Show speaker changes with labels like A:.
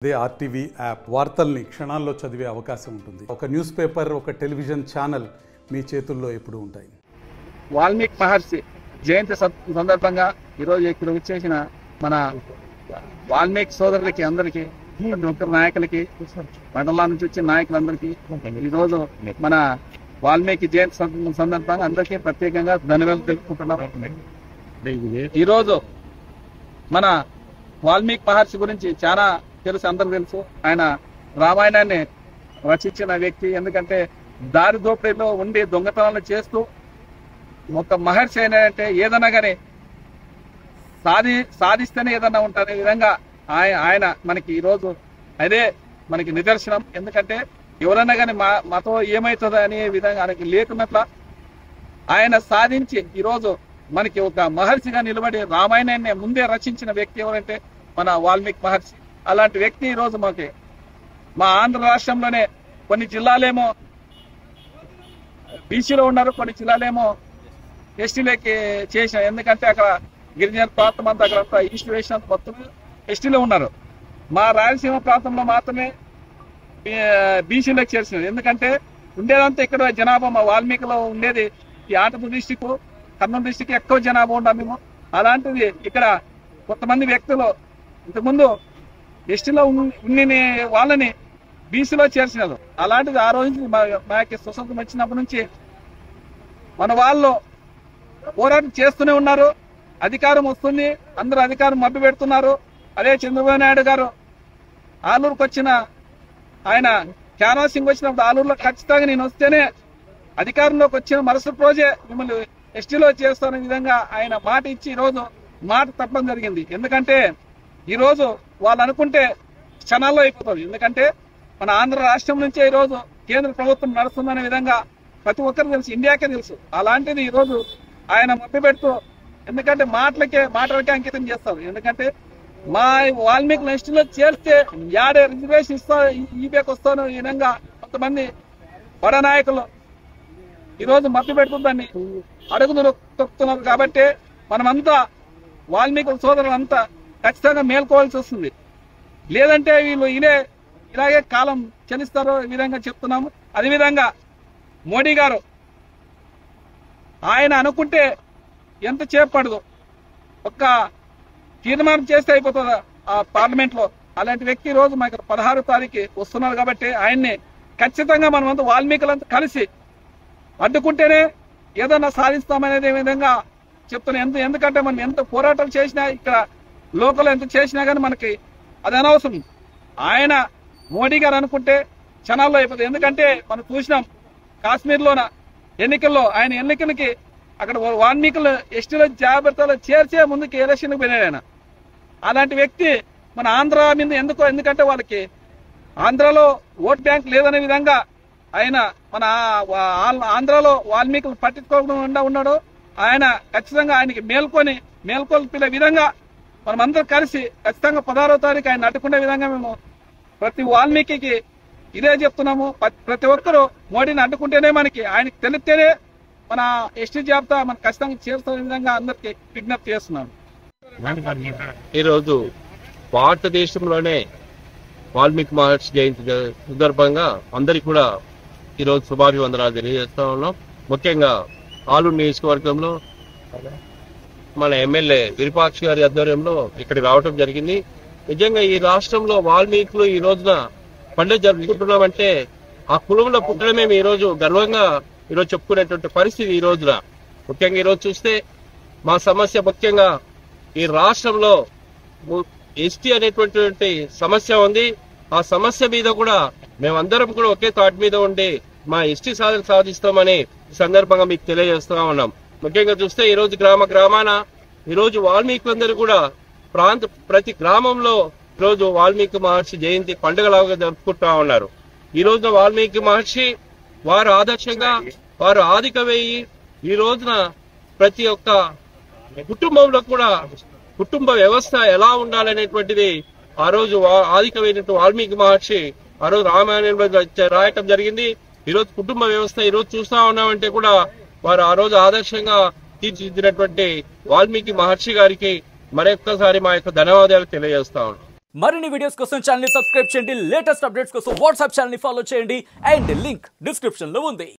A: అదే RTV app వార్తల్ని క్షణాల్లో చదివే అవకాశం ఉంటుంది. ఒక న్యూస్ పేపర్, ఒక టెలివిజన్ ఛానల్ మీ చేతుల్లో ఎప్పుడూ ఉంటాయి.
B: వాల్మీకి మహర్షి జయంతి సందర్భంగా ఈరోజు ఇక్కడ వచ్చేసిన మన వాల్మీకి సోదరులకి అందరికీ, ప్రతి ఒక్కరి నాయకులకి, మండలాల నుంచి వచ్చిన నాయకులందరికీ ఈరోజు మన వాల్మీకి జయంతి సందర్భంగా అందరికీ ప్రత్యేకంగా ధన్యవాదాలు తెలుపుకుంటున్నాం. ఈరోజు మన వాల్మీకి మహర్షి గురించి చాలా తెలుసు, అందరికి తెలుసు. ఆయన రామాయణాన్ని రచించిన వ్యక్తి. ఎందుకంటే దారి దోపిడీలో ఉండి దొంగతనాలు చేస్తూ ఒక మహర్షి అయినంటే ఏదన్నా కానీ సాధిస్తేనే ఏదన్నా ఉంటుంది విధంగా ఆయన మనకి ఈరోజు అదే మనకి నిదర్శనం. ఎందుకంటే ఎవరన్నా కానీ మాతో ఏమవుతుందో అనే విధంగా ఆయనకి లేకున్నట్ల ఆయన సాధించి ఈరోజు మనకి ఒక మహర్షిగా నిలబడి రామాయణాన్ని ముందే రచించిన వ్యక్తి ఎవరంటే మన వాల్మీకి మహర్షి. అలాంటి వ్యక్తి ఈరోజు మా ఆంధ్ర రాష్ట్రంలోనే కొన్ని జిల్లాలేమో బీసీలో ఉన్నారు, కొన్ని జిల్లాలేమో ఎస్టీలోకి చేసిన. ఎందుకంటే అక్కడ గిరిజన ప్రాంతం అంతా అక్కడ ఈస్ట్ వేసిన మొత్తం ఎస్టీలో ఉన్నారు. మా రాయలసీమ ప్రాంతంలో మాత్రమే బీసీలోకి చేర్చినారు. ఎందుకంటే ఉండేదంతా ఇక్కడ జనాభా మా వాల్మీకిలో ఉండేది ఈ ఆంధ్రప్రదేశ్ డిస్టిక్, కర్నూలు డిస్టిక్ ఎక్కువ జనాభా ఉంటాం మేము. అలాంటిది ఇక్కడ కొంతమంది వ్యక్తులు ఇంతకుముందు ఎస్టీలో ఉన్న వాళ్ళని బీసీలో చేర్చినారు. అలాంటిది ఆ రోజు మాకు స్వతంత్రం వచ్చినప్పటి నుంచి మన వాళ్ళు పోరాటం చేస్తూనే ఉన్నారు. అధికారం వస్తుంది, అందరూ అధికారం మభ్య పెడుతున్నారు. అదే చంద్రబాబు నాయుడు గారు ఆలూరుకు వచ్చిన ఆయన క్యాన్వాసింగ్ వచ్చినప్పుడు ఆలూరులో ఖచ్చితంగా నేను వస్తేనే అధికారంలోకి వచ్చిన మరుసటి రోజే మిమ్మల్ని ఎస్టీలో చేస్తున్న విధంగా ఆయన మాట ఇచ్చి ఈరోజు మాట తప్పడం జరిగింది. ఎందుకంటే ఈరోజు వాళ్ళు అనుకుంటే క్షణాల్లో అయిపోతుంది. ఎందుకంటే మన ఆంధ్ర రాష్ట్రం నుంచే ఈరోజు కేంద్ర ప్రభుత్వం నడుస్తుందనే విధంగా ప్రతి ఒక్కరికి తెలుసు, ఇండియాకే తెలుసు. అలాంటిది ఈరోజు ఆయన మభ్య పెడుతూ, ఎందుకంటే మాటలకే అంకితం చేస్తారు. ఎందుకంటే మా వాల్మీకి ఎస్టీలో చేస్తే యాడే రిజర్వేషన్ ఈబేకి వస్తాను ఈ విధంగా కొంతమంది బడ నాయకులు ఈరోజు మభ్య పెడుతుందని అడుగులు తొక్కుతున్నారు. కాబట్టి మనమంతా వాల్మీకి సోదరులంతా ఖచ్చితంగా మేల్కోవాల్సి వస్తుంది. లేదంటే వీళ్ళు ఇలాగే కాలం చలిస్తారో ఈ విధంగా చెప్తున్నాము. అదేవిధంగా మోడీ గారు ఆయన అనుకుంటే ఎంత చేపడదు, ఒక్క తీర్మానం చేస్తే అయిపోతుంది ఆ పార్లమెంట్ లో. అలాంటి వ్యక్తి రోజు మాకు 16వ తారీఖు వస్తున్నారు. కాబట్టి ఆయన్ని ఖచ్చితంగా మనమంతా వాల్మీకులంతా కలిసి అడ్డుకుంటేనే ఏదన్నా సాధిస్తామనేది విధంగా చెప్తున్నాం. ఎందుకంటే మనం ఎంత పోరాటాలు చేసినా, ఇక్కడ లోకల్ ఎంత చేసినా కానీ మనకి అది అనవసరం. ఆయన మోడీ గారు అనుకుంటే క్షణాల్లో అయిపోతుంది. ఎందుకంటే మనం చూసినాం కాశ్మీర్లోన ఎన్నికల్లో ఆయన ఎన్నికలకి అక్కడ వాల్మీకులు ఎస్టీలో జాబితాలో చేర్చే ముందుకి ఎలక్షన్కి పోయినాడు ఆయన. అలాంటి వ్యక్తి మన ఆంధ్ర మీద ఎందుకంటే వాళ్ళకి ఆంధ్రలో ఓట్ బ్యాంక్ లేదనే విధంగా ఆయన మన ఆంధ్రలో వాల్మీకులు పట్టించుకోకుండా ఉన్నాడు. ఆయన ఖచ్చితంగా ఆయనకి మేల్కొల్పే విధంగా మనమందరం కలిసి ఖచ్చితంగా 16వ తారీఖు ఆయన అడ్డుకునే విధంగా మేము ప్రతి వాల్మీకి ఇదే చెప్తున్నాము. ప్రతి ఒక్కరూ మోడీని అడ్డుకుంటేనే మనకి ఆయనకి తెలిస్తేనే మన ఎస్టీ జాబితా మనకు ఖచ్చితంగా చేరుతున్న విధంగా అందరికి విజ్ఞప్తి చేస్తున్నాను.
C: ఈరోజు భారతదేశంలోనే వాల్మీకి మహర్షి జయంతి సందర్భంగా అందరికి కూడా ఈరోజు శుభాభివందనాలు తెలియజేస్తా ఉన్నాం. ముఖ్యంగా ఆలూరు నియోజకవర్గంలో మన ఎమ్మెల్యే విరూపాక్ష గారి ఆధ్వర్యంలో ఇక్కడికి రావడం జరిగింది. నిజంగా ఈ రాష్ట్రంలో వాల్మీకులు ఈ రోజున పండుగ జరుపుకుంటున్నామంటే ఆ కులంలో పుట్టడమే ఈ రోజు గర్వంగా ఈరోజు చెప్పుకునేటువంటి పరిస్థితి ఈ రోజున. ముఖ్యంగా ఈరోజు చూస్తే మా సమస్య ముఖ్యంగా ఈ రాష్ట్రంలో ఎస్టీ అనేటువంటి సమస్య ఉంది. ఆ సమస్య మీద కూడా మేమందరం కూడా ఒకే తాటి మీద ఉండి మా ఎస్టీ సాధిస్తామని ఈ సందర్భంగా మీకు తెలియజేస్తా ఉన్నాం. ముఖ్యంగా చూస్తే ఈ రోజు గ్రామాన ఈరోజు వాల్మీకులందరూ కూడా ప్రతి గ్రామంలో ఈరోజు వాల్మీకి మహర్షి జయంతి పండుగలాగా జరుపుకుంటా ఉన్నారు. ఈ రోజున వాల్మీకి మహర్షి వారు ఆదర్శంగా, వారు ఆదిక వేయి ఈ రోజున ప్రతి ఒక్క కుటుంబంలో కూడా కుటుంబ వ్యవస్థ ఎలా ఉండాలనేటువంటిది ఆ రోజు ఆదిక వేయినట్టు వాల్మీకి మహర్షి ఆ రోజు రామాయణంలో రాయటం జరిగింది. ఈ రోజు కుటుంబ వ్యవస్థ ఈ రోజు చూస్తా ఉన్నామంటే కూడా వారు ఆ రోజు ఆదర్శంగా తీర్చిదిద్దినటువంటి వాల్మీకి మహర్షి గారికి మరొక్కసారి మా యొక్క ధన్యవాదాలు తెలియజేస్తా ఉన్నాం.
D: మరిన్ని వీడియోస్ కోసం ఛానల్ ని సబ్స్క్రైబ్ చేయండి, లేటెస్ట్ అప్డేట్స్ కోసం వాట్సాప్ ఛానల్ ని ఫాలో చేయండి అండ్ లింక్ డిస్క్రిప్షన్ లో ఉంది.